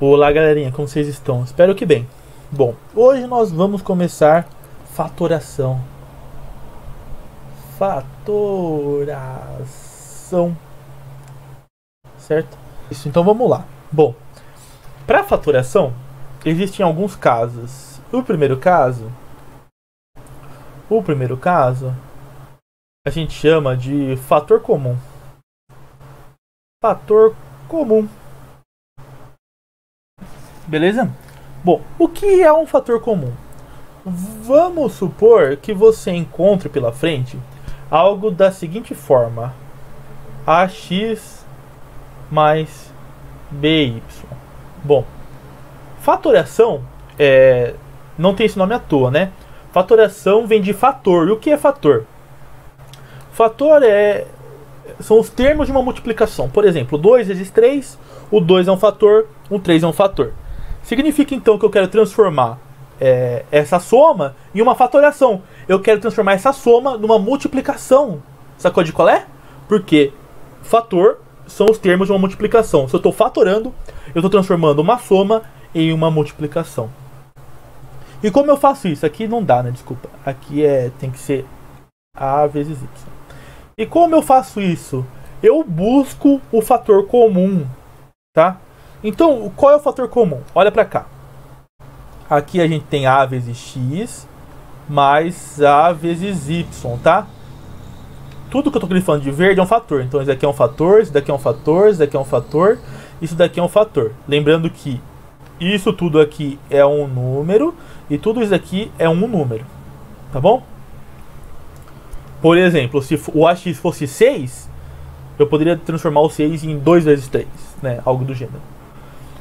Olá galerinha, como vocês estão? Espero que bem. Bom, hoje nós vamos começar fatoração. Fatoração. Certo? Isso, então vamos lá. Bom, para fatoração existem alguns casos. O primeiro caso a gente chama de fator comum. Fator comum. Beleza? Bom, o que é um fator comum? Vamos supor que você encontre pela frente algo da seguinte forma: ax mais by. Bom, fatoração não tem esse nome à toa, né? Fatoração vem de fator. E o que é fator? Fator são os termos de uma multiplicação. Por exemplo, 2 vezes 3, o 2 é um fator, o 3 é um fator. Significa então que eu quero transformar essa soma em uma fatoração. Eu quero transformar essa soma numa multiplicação. Sacou de qual é? Porque fator são os termos de uma multiplicação. Se eu estou fatorando, eu estou transformando uma soma em uma multiplicação. E como eu faço isso? Aqui não dá, né? Desculpa. Aqui tem que ser A vezes Y. E como eu faço isso? Eu busco o fator comum, tá? Então, qual é o fator comum? Olha pra cá. Aqui a gente tem A vezes X mais A vezes Y, tá? Tudo que eu tô grifando de verde é um fator. Então, isso daqui é um fator, isso daqui é um fator, isso daqui é um fator, isso daqui é um fator. Lembrando que isso tudo aqui é um número e tudo isso aqui é um número, tá bom? Por exemplo, se o AX fosse 6, eu poderia transformar o 6 em 2 vezes 3, né? Algo do gênero.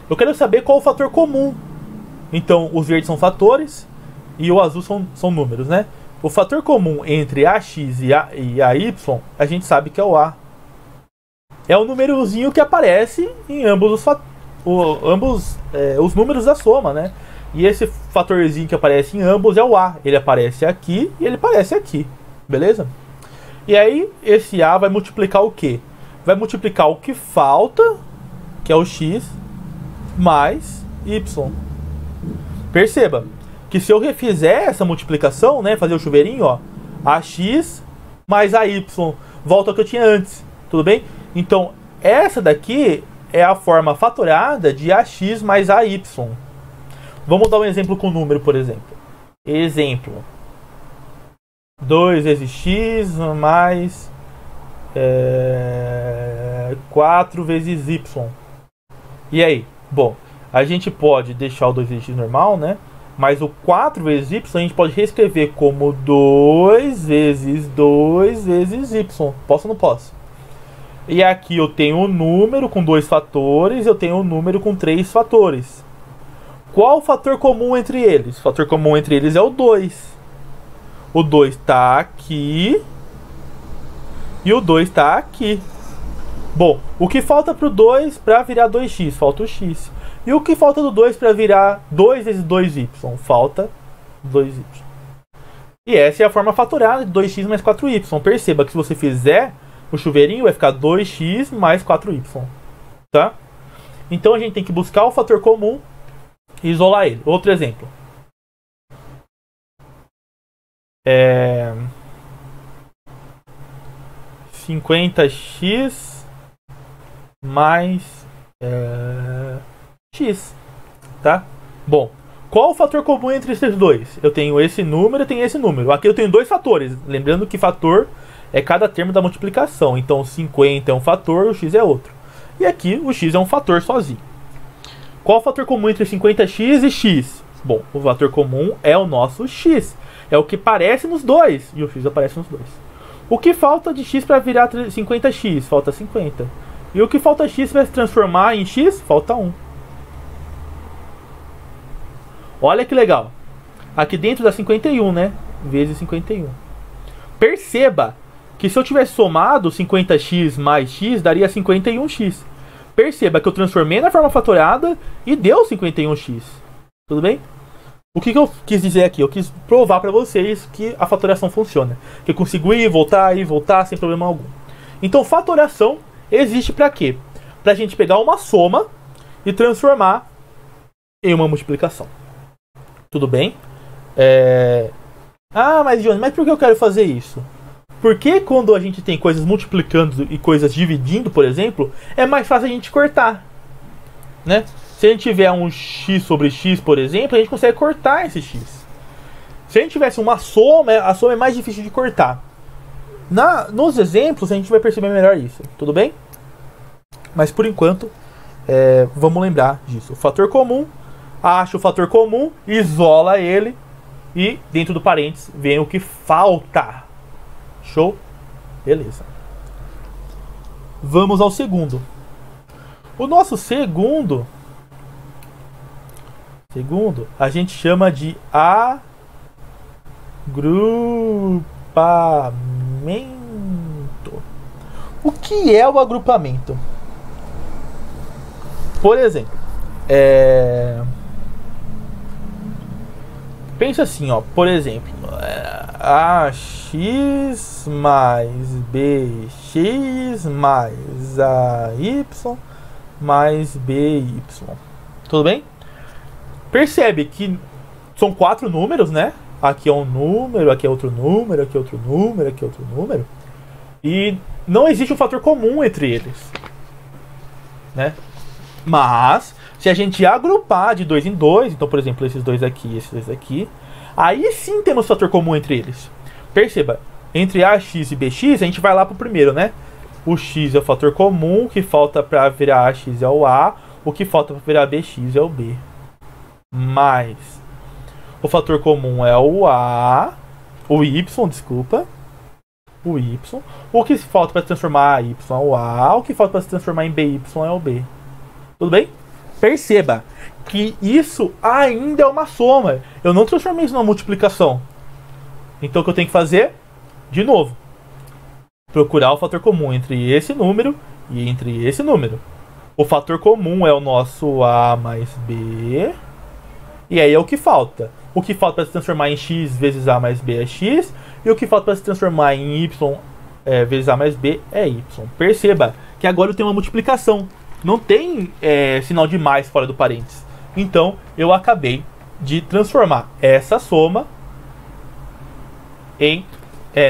Eu quero saber qual é o fator comum. Então, os verdes são fatores e o azul são números, né? O fator comum entre AX e AY, a gente sabe que é o A. É o númerozinho que aparece em ambos os números da soma, né? E esse fatorzinho que aparece em ambos é o A. Ele aparece aqui e ele aparece aqui. Beleza? E aí, esse A vai multiplicar o quê? Vai multiplicar o que falta, que é o X, mais Y. Perceba que se eu refizer essa multiplicação, né, fazer o chuveirinho, ó, AX mais AY, volta ao que eu tinha antes, tudo bem? Então, essa daqui é a forma fatorada de AX mais AY. Vamos dar um exemplo com número, por exemplo. Exemplo: 2 vezes x mais 4 vezes y. E aí? Bom, a gente pode deixar o 2 vezes x normal, né? Mas o 4 vezes y a gente pode reescrever como 2 vezes 2 vezes y. Posso ou não posso? E aqui eu tenho um número com 2 fatores, eu tenho um número com 3 fatores. Qual o fator comum entre eles? O fator comum entre eles é o 2. O 2 está aqui e o 2 está aqui. Bom, o que falta para o 2 para virar 2x? Falta o x. E o que falta do 2 para virar 2 vezes 2y? Falta 2y. E essa é a forma fatorada de 2x mais 4y. Perceba que se você fizer o chuveirinho, vai ficar 2x mais 4y. Tá? Então a gente tem que buscar o fator comum e isolar ele. Outro exemplo. 50x mais x, tá? Bom, qual o fator comum entre esses dois? Eu tenho esse número e tenho esse número. Aqui eu tenho dois fatores, lembrando que fator é cada termo da multiplicação. Então 50 é um fator, o x é outro. E aqui o x é um fator sozinho. Qual o fator comum entre 50x e x? Bom, o fator comum é o nosso x. É o que aparece nos dois. E o x aparece nos dois. O que falta de x para virar 50x? Falta 50. E o que falta x para se transformar em x? Falta 1. Olha que legal. Aqui dentro dá 51, né? Vezes 51. Perceba que se eu tivesse somado 50x mais x, daria 51x. Perceba que eu transformei na forma fatorada e deu 51x. Tudo bem? O que eu quis dizer aqui? Eu quis provar para vocês que a fatoração funciona. Que eu consigo ir e voltar sem problema algum. Então, fatoração existe para quê? Para a gente pegar uma soma e transformar em uma multiplicação. Tudo bem? Mas Johnny, mas por que eu quero fazer isso? Porque quando a gente tem coisas multiplicando e coisas dividindo, por exemplo, é mais fácil a gente cortar, né? Se a gente tiver um x sobre x, por exemplo, a gente consegue cortar esse x. Se a gente tivesse uma soma, a soma é mais difícil de cortar. Nos exemplos, a gente vai perceber melhor isso, tudo bem? Mas por enquanto, vamos lembrar disso. O fator comum, acha o fator comum, isola ele e dentro do parênteses vem o que falta. Show? Beleza. Vamos ao segundo. O nosso segundo a gente chama de agrupamento. O que é o agrupamento? Por exemplo, pensa assim, ó, por exemplo, ax mais bx mais ay mais by. Tudo bem? Percebe que são 4 números, né? Aqui é um número, aqui é outro número, aqui é outro número, aqui é outro número. E não existe um fator comum entre eles, né? Mas, se a gente agrupar de 2 em 2, então, por exemplo, esses dois aqui e esses dois aqui, aí sim temos fator comum entre eles. Perceba, entre ax e bx, a gente vai lá pro primeiro, né? O x é o fator comum, o que falta para virar ax é o a, o que falta para virar bx é o b. Mais o fator comum é o a, o y, desculpa, o y, o que falta para transformar y é o a, o que falta para se transformar em by é o b. Tudo bem? Perceba que isso ainda é uma soma. Eu não transformei isso numa multiplicação. Então o que eu tenho que fazer? De novo, procurar o fator comum entre esse número e entre esse número. O fator comum é o nosso a mais b. E aí é o que falta. O que falta para se transformar em x vezes a mais b é x. E o que falta para se transformar em y vezes a mais b é y. Perceba que agora eu tenho uma multiplicação. Não tem sinal de mais fora do parênteses. Então eu acabei de transformar essa soma em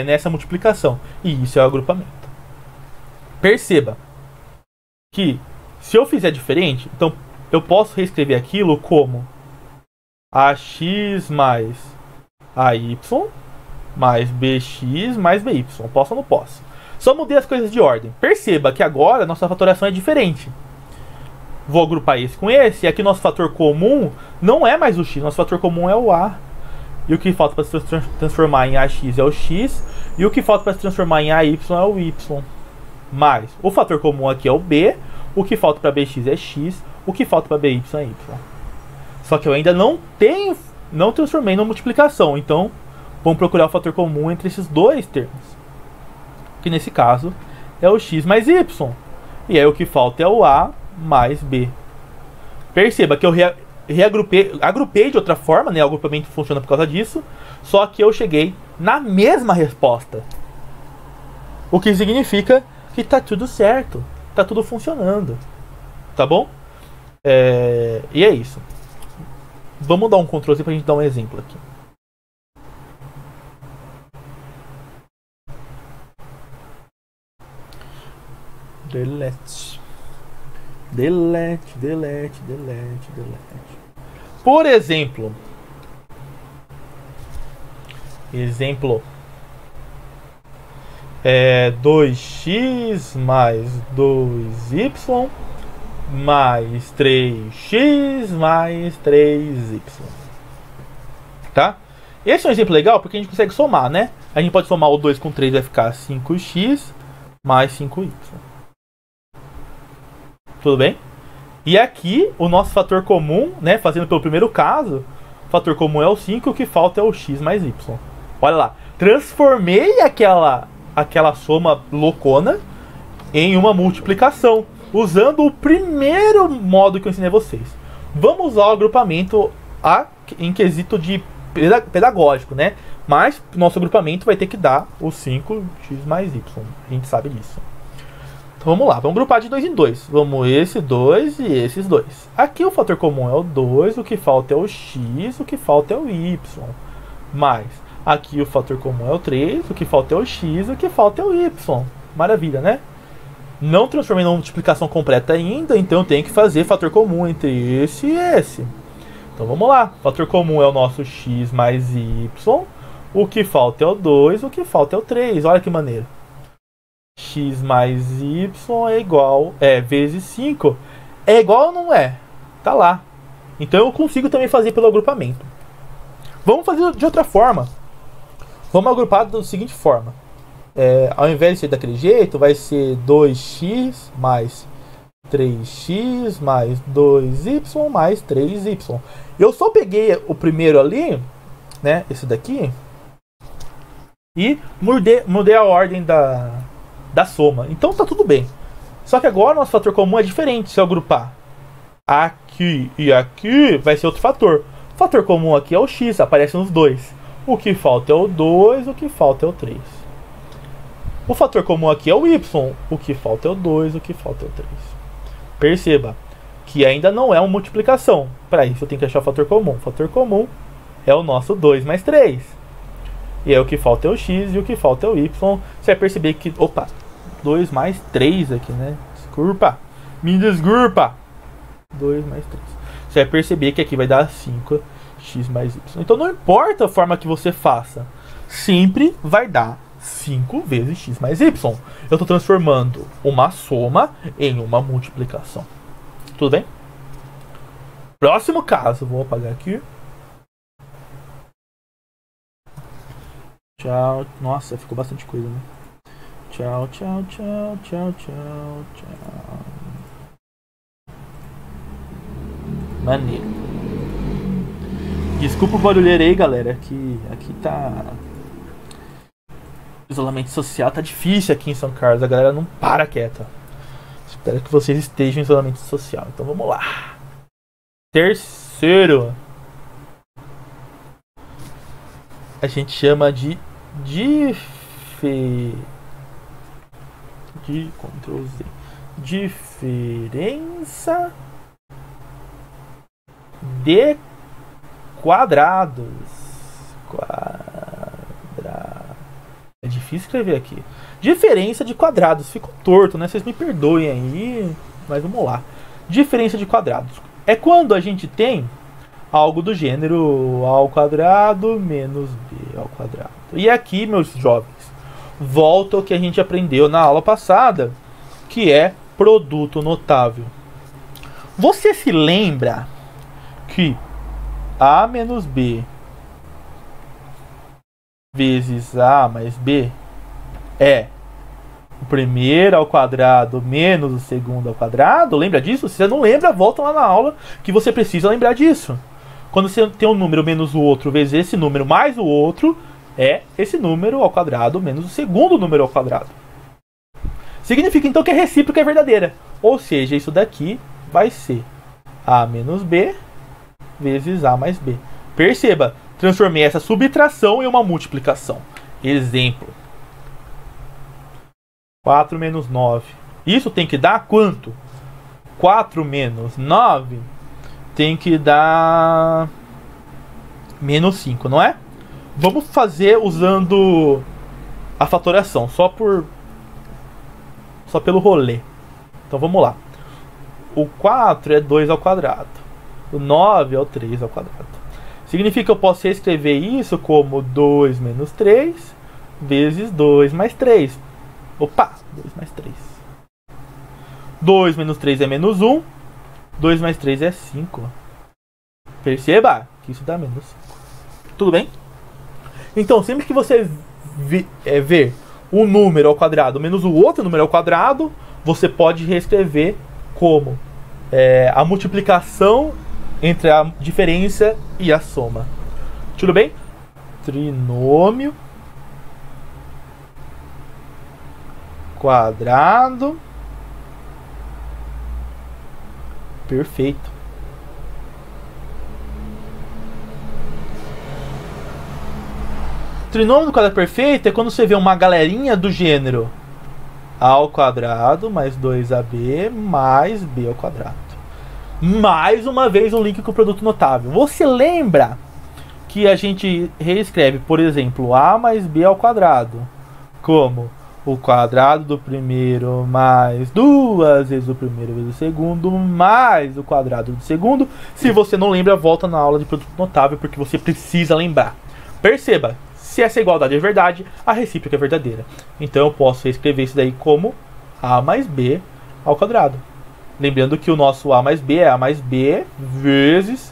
nessa multiplicação. E isso é o agrupamento. Perceba que se eu fizer diferente, então eu posso reescrever aquilo como ax mais ay mais bx mais by. Posso ou não posso? Só mudei as coisas de ordem. Perceba que agora a nossa fatoração é diferente. Vou agrupar esse com esse. E aqui nosso fator comum não é mais o x. Nosso fator comum é o a. E o que falta para se transformar em ax é o x. E o que falta para se transformar em ay é o y. Mais o fator comum aqui é o b. O que falta para bx é x. O que falta para by é y. Só que eu ainda não transformei na multiplicação. Então vamos procurar o fator comum entre esses dois termos, que nesse caso é o x mais y. E aí o que falta é o a mais b. Perceba que eu agrupei de outra forma, né? O agrupamento funciona por causa disso. Só que eu cheguei na mesma resposta. O que significa que tá tudo certo. Tá tudo funcionando. Tá bom? E é isso. Vamos dar um Ctrl Z pra gente dar um exemplo aqui. Delete. Por exemplo. 2x mais 2y mais 3x mais 3y. Tá? Esse é um exemplo legal porque a gente consegue somar, né? A gente pode somar o 2 com 3, vai ficar 5x mais 5y. Tudo bem? E aqui, o nosso fator comum, né? Fazendo pelo primeiro caso, o fator comum é o 5, o que falta é o x mais y. Olha lá. Transformei aquela soma loucona em uma multiplicação, usando o primeiro modo que eu ensinei a vocês. Vamos usar o agrupamento em quesito de pedagógico, né? Mas nosso agrupamento vai ter que dar o 5x mais y. A gente sabe disso. Então vamos lá, vamos grupar de 2 em 2. Vamos esse 2 e esses 2. Aqui o fator comum é o 2, o que falta é o x, o que falta é o y. Mais, aqui o fator comum é o 3, o que falta é o x, o que falta é o y. Maravilha, né? Não transformei na multiplicação completa ainda, então eu tenho que fazer fator comum entre esse e esse. Então vamos lá, fator comum é o nosso x mais y, o que falta é o 2, o que falta é o 3. Olha que maneiro. X mais y é igual, vezes 5. É igual ou não é? Tá lá. Então eu consigo também fazer pelo agrupamento. Vamos fazer de outra forma. Vamos agrupar da seguinte forma. Ao invés de ser daquele jeito, vai ser 2x mais 3x mais 2y mais 3y. Eu só peguei o primeiro ali, né, esse daqui, e mudei a ordem da soma. Então tá tudo bem. Só que agora o nosso fator comum é diferente. Se eu agrupar aqui e aqui, vai ser outro fator. O fator comum aqui é o x, aparece nos dois. O que falta é o 2, o que falta é o 3. O fator comum aqui é o y, o que falta é o 2, o que falta é o 3. Perceba que ainda não é uma multiplicação. Para isso eu tenho que achar o fator comum. O fator comum é o nosso 2 mais 3. E aí o que falta é o x e o que falta é o y. Você vai perceber que... Opa! 2 mais 3 aqui, né? Desculpa! Me desculpa! 2 mais 3. Você vai perceber que aqui vai dar 5x mais y. Então não importa a forma que você faça. Sempre vai dar 5 vezes x mais y. Eu estou transformando uma soma em uma multiplicação. Tudo bem? Próximo caso. Vou apagar aqui. Tchau. Nossa, ficou bastante coisa, né? Tchau, tchau, tchau, tchau, tchau, tchau. Maneiro. Desculpa o barulheiro aí, galera, que aqui tá... Isolamento social tá difícil aqui em São Carlos. A galera não para quieta. Espero que vocês estejam em isolamento social. Então vamos lá. Terceiro. A gente chama de Ctrl Z. Diferença de quadrados. É difícil escrever aqui. Diferença de quadrados. Ficou torto, né? Vocês me perdoem aí. Mas vamos lá. Diferença de quadrados. É quando a gente tem algo do gênero a ao quadrado menos b ao quadrado. E aqui, meus jovens, volta ao que a gente aprendeu na aula passada, que é produto notável. Você se lembra que a menos b vezes a mais b é o primeiro ao quadrado menos o segundo ao quadrado? Lembra disso? Se você não lembra, volta lá na aula que você precisa lembrar disso. Quando você tem um número menos o outro vezes esse número mais o outro, é esse número ao quadrado menos o segundo número ao quadrado. Significa então que a recíproca é verdadeira. Ou seja, isso daqui vai ser a menos b vezes a mais b. Perceba, transformei essa subtração em uma multiplicação. Exemplo. 4 menos 9. Isso tem que dar quanto? 4 menos 9 tem que dar menos 5, não é? Vamos fazer usando a fatoração, só pelo rolê. Então vamos lá. O 4 é 2 ao quadrado. O 9 é o 3 ao quadrado. Significa que eu posso reescrever isso como 2 menos 3 vezes 2 mais 3. Opa, 2 mais 3. 2 menos 3 é menos 1. 2 mais 3 é 5. Perceba que isso dá menos 5. Tudo bem? Então, sempre que você ver um número ao quadrado menos o outro número ao quadrado, você pode reescrever como a multiplicação entre a diferença e a soma. Tudo bem? Trinômio quadrado. Perfeito. Trinômio do quadrado perfeito é quando você vê uma galerinha do gênero ao quadrado mais 2ab mais b ao quadrado. Mais uma vez um link com o produto notável. Você lembra que a gente reescreve, por exemplo, a mais b ao quadrado como o quadrado do primeiro mais 2 vezes o primeiro vezes o segundo mais o quadrado do segundo. Se você não lembra, volta na aula de produto notável, porque você precisa lembrar. Perceba, se essa igualdade é verdade, a recíproca é verdadeira. Então eu posso escrever isso daí como a mais b ao quadrado. Lembrando que o nosso a mais b é a mais b vezes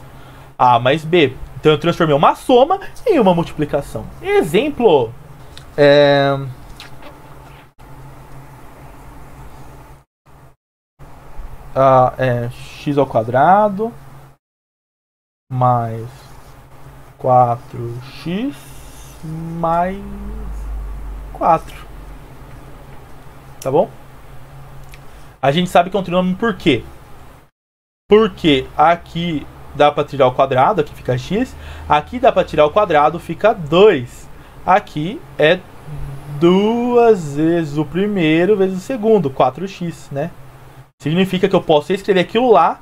a mais b. Então eu transformei uma soma em uma multiplicação. Exemplo. X ao quadrado mais 4x mais 4. Tá bom? A gente sabe que é um trinômio por quê? Porque aqui dá para tirar o quadrado, aqui fica x. Aqui dá para tirar o quadrado, fica 2. Aqui é 2 vezes o primeiro vezes o segundo, 4x, né? Significa que eu posso escrever aquilo lá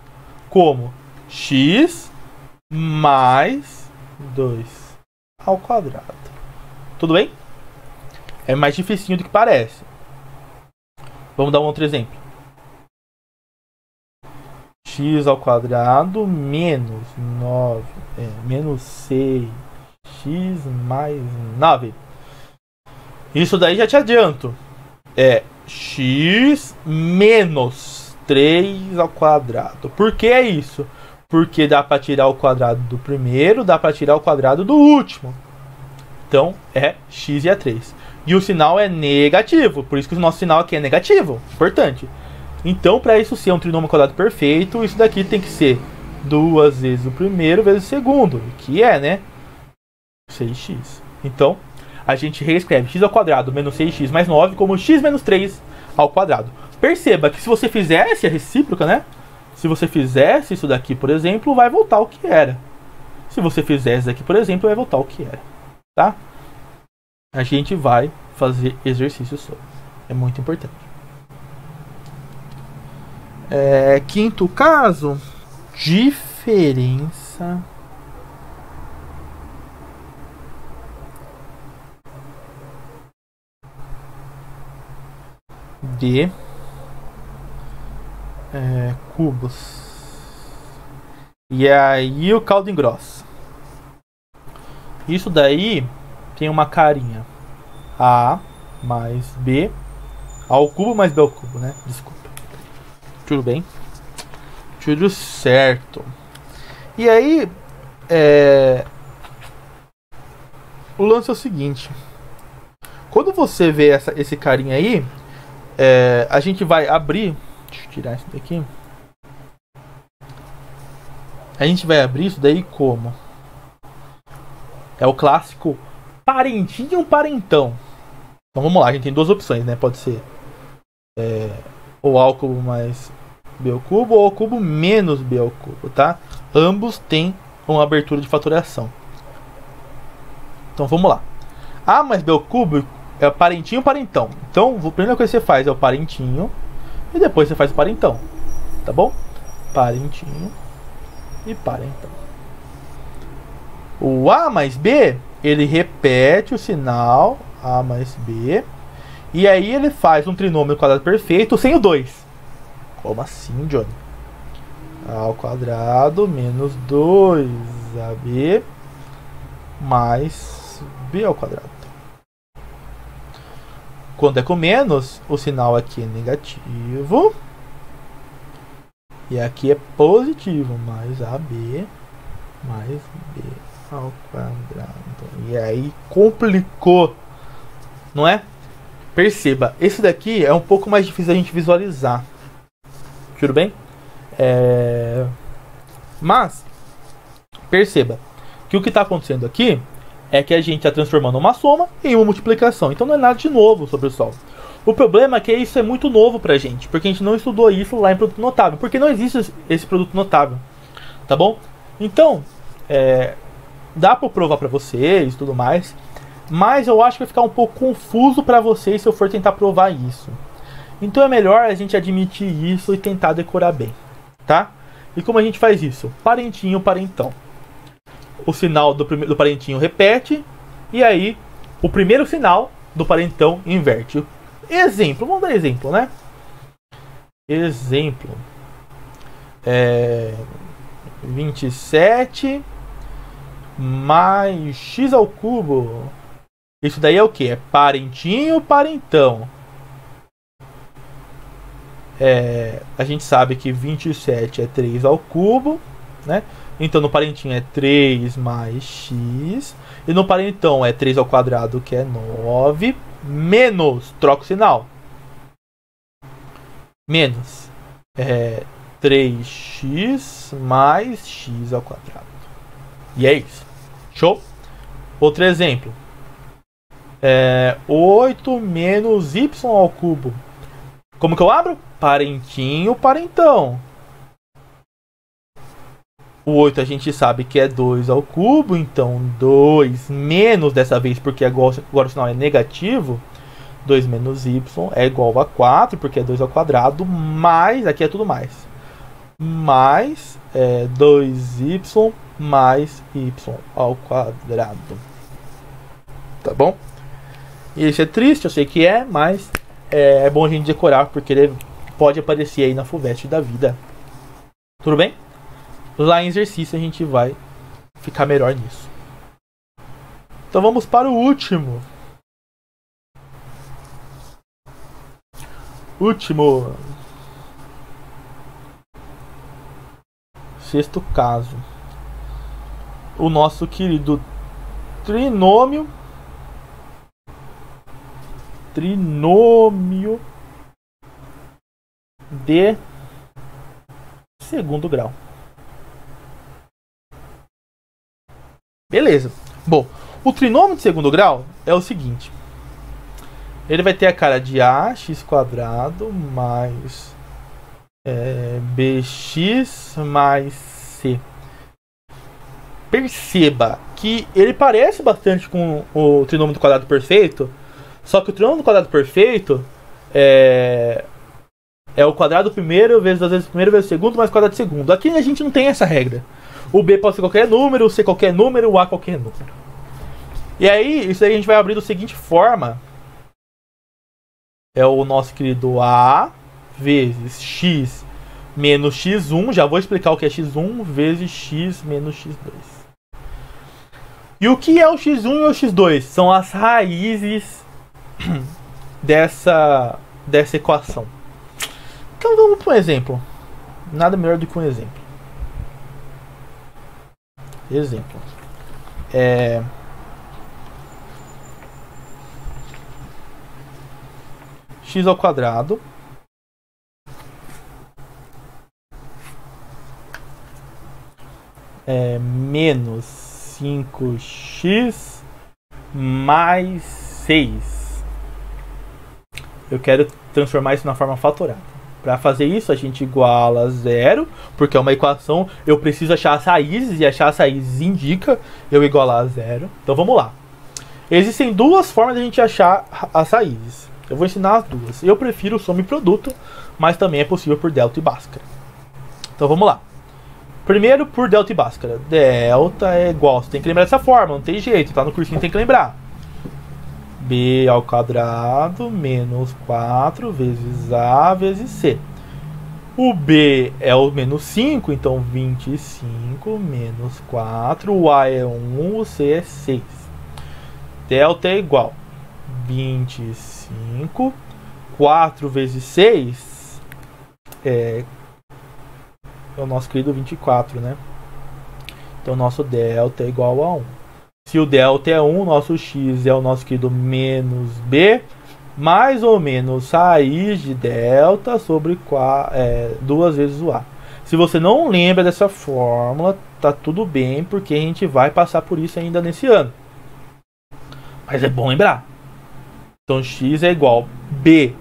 como x mais 2 ao quadrado. Tudo bem? É mais dificinho do que parece. Vamos dar um outro exemplo. X ao quadrado menos 9, menos 6, x mais 9. Isso daí já te adianto. É x menos 3 ao quadrado. Por que é isso? Porque dá para tirar o quadrado do primeiro, dá para tirar o quadrado do último. Então é x e é 3. E o sinal é negativo, por isso que o nosso sinal aqui é negativo. Importante. Então, para isso ser um trinômio quadrado perfeito, isso daqui tem que ser 2 vezes o primeiro vezes o segundo, que é, né, 6x. Então, a gente reescreve x ao quadrado menos 6x mais 9 como x menos 3 ao quadrado. Perceba que se você fizesse a recíproca, né, se você fizesse isso daqui, por exemplo, vai voltar o que era. Se você fizesse aqui, por exemplo, vai voltar o que era. Tá? A gente vai fazer exercício sobre. É muito importante. Quinto caso, diferença de cubos. E aí o caldo engrossa. Isso daí tem uma carinha. A mais B ao cubo mais B ao cubo, né? Desculpa. Tudo bem? Tudo certo. E aí, o lance é o seguinte. Quando você vê esse carinha aí, a gente vai abrir. Deixa eu tirar isso daqui. A gente vai abrir isso daí como? É o clássico parentinho parentão. Então vamos lá, a gente tem duas opções, né? Pode ser o A ao cubo mais B ao cubo ou ao cubo menos B ao cubo, tá? Ambos têm uma abertura de fatoração. Então vamos lá. A mais B ao cubo é o parentinho parentão. Então a primeira coisa que você faz é o parentinho e depois você faz o parentão, tá bom? Parentinho e parentão. O A mais B, ele repete o sinal A mais B. E aí ele faz um trinômio quadrado perfeito sem o 2. Como assim, Johnny? A ao quadrado menos 2AB mais B ao quadrado. Quando é com menos, o sinal aqui é negativo. E aqui é positivo. Mais AB mais B ao quadrado. E aí complicou, não é? Perceba, esse daqui é um pouco mais difícil a gente visualizar. Tudo bem? Mas perceba que o que está acontecendo aqui é que a gente está transformando uma soma em uma multiplicação. Então não é nada de novo sobre o sol. O problema é que isso é muito novo pra gente, porque a gente não estudou isso lá em produto notável, porque não existe esse produto notável, tá bom? Então, dá para provar para vocês e tudo mais, mas eu acho que vai ficar um pouco confuso para vocês se eu for tentar provar isso. Então é melhor a gente admitir isso e tentar decorar bem, tá? E como a gente faz isso? Parentinho, parentão. O sinal do parentinho repete, e aí o primeiro sinal do parentão inverte. Exemplo, vamos dar exemplo, né? Exemplo. 27 mais x ao cubo. Isso daí é o que? É parentinho, parentão. A gente sabe que 27 é 3 ao cubo, né? Então no parentinho é 3 mais x. E no parentão é 3 ao quadrado, que é 9. Menos, troca o sinal. Menos 3x mais x ao quadrado. E é isso. Show? Outro exemplo. 8 menos y ao cubo. Como que eu abro? Parentinho, parentão. O 8 a gente sabe que é 2 ao cubo, então 2 menos dessa vez, porque agora o sinal é negativo. 2 menos y é igual a 4, porque é 2 ao quadrado, mais, aqui é tudo mais. Mais 2y mais y ao quadrado. Tá bom? Isso é triste, eu sei que é, mas é bom a gente decorar, porque ele pode aparecer aí na FUVEST da vida. Tudo bem? Lá em exercício a gente vai ficar melhor nisso. Então vamos para o último. Sexto caso. O nosso querido trinômio de segundo grau. Beleza. Bom, o trinômio de segundo grau é o seguinte. Ele vai ter a cara de ax quadrado mais bx mais c. Perceba que ele parece bastante com o trinômio do quadrado perfeito, só que o trinômio do quadrado perfeito é o quadrado primeiro vezes duas vezes primeiro vezes segundo mais quadrado segundo. Aqui a gente não tem essa regra. O b pode ser qualquer número, o c qualquer número, o a qualquer número. E aí, isso aí a gente vai abrir da seguinte forma. É o nosso querido a vezes x menos x1. Já vou explicar o que é x1 vezes x menos x2. E o que é o x1 e o x2? São as raízes dessa equação. Então vamos para um exemplo. Nada melhor do que um exemplo. Exemplo. X ao quadrado menos 5x mais 6. Eu quero transformar isso na forma fatorada. Para fazer isso, a gente iguala a zero, porque é uma equação, eu preciso achar as raízes, e achar as raízes indica eu igualar a zero. Então vamos lá. Existem duas formas de a gente achar as raízes. Eu vou ensinar as duas. Eu prefiro o soma e produto, mas também é possível por delta e bhaskara. Então vamos lá. Primeiro por delta e bhaskara. Delta é igual, você tem que lembrar dessa forma, não tem jeito, tá no cursinho, tem que lembrar. B ao quadrado menos 4 vezes A vezes C. O B é o menos 5, então 25 menos 4. O A é 1, o C é 6. Delta é igual 25. 4 vezes 6 é o nosso querido 24, né? Então nosso delta é igual a 1. Se o delta é 1, nosso x é o nosso querido menos b, mais ou menos raiz de delta sobre 2 vezes o a. Se você não lembra dessa fórmula, tá tudo bem, porque a gente vai passar por isso ainda nesse ano. Mas é bom lembrar. Então x é igual, b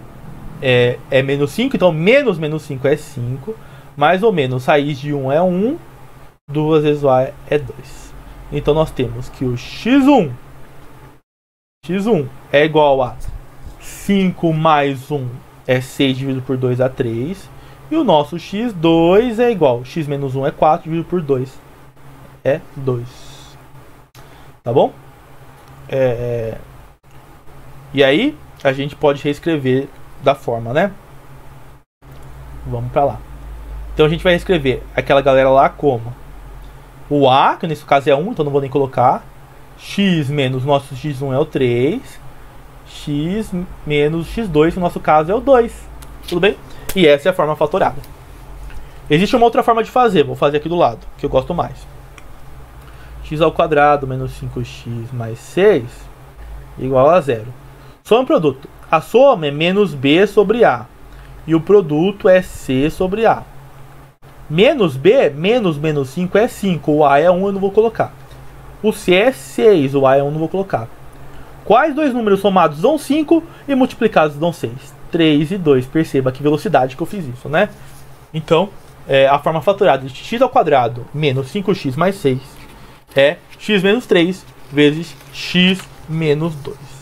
é menos 5, então menos 5 é 5, mais ou menos raiz de 1 é 1, 2 vezes o a é 2. Então nós temos que o x1 é igual a 5 mais 1, é 6 dividido por 2 dá 3. E o nosso x2 é igual. X menos 1 é 4 dividido por 2 é 2. Tá bom? E aí, a gente pode reescrever da forma, né? Vamos pra lá. Então a gente vai reescrever aquela galera lá como o A, que nesse caso é 1, então não vou nem colocar. X menos nosso x1 é o 3. X menos x2, que no nosso caso é o 2. Tudo bem? E essa é a forma fatorada. Existe uma outra forma de fazer, vou fazer aqui do lado, que eu gosto mais. X ao quadrado menos 5x mais 6 igual a 0. Soma e produto. A soma é menos b sobre a. E o produto é c sobre a. Menos b, menos 5 é 5. O a é 1, eu não vou colocar. O c é 6, o a é 1, não vou colocar. Quais dois números somados dão 5 e multiplicados dão 6? 3 e 2. Perceba que velocidade que eu fiz isso, né? Então, a forma fatorada de x ao quadrado menos 5x mais 6 é x menos 3 vezes x menos 2.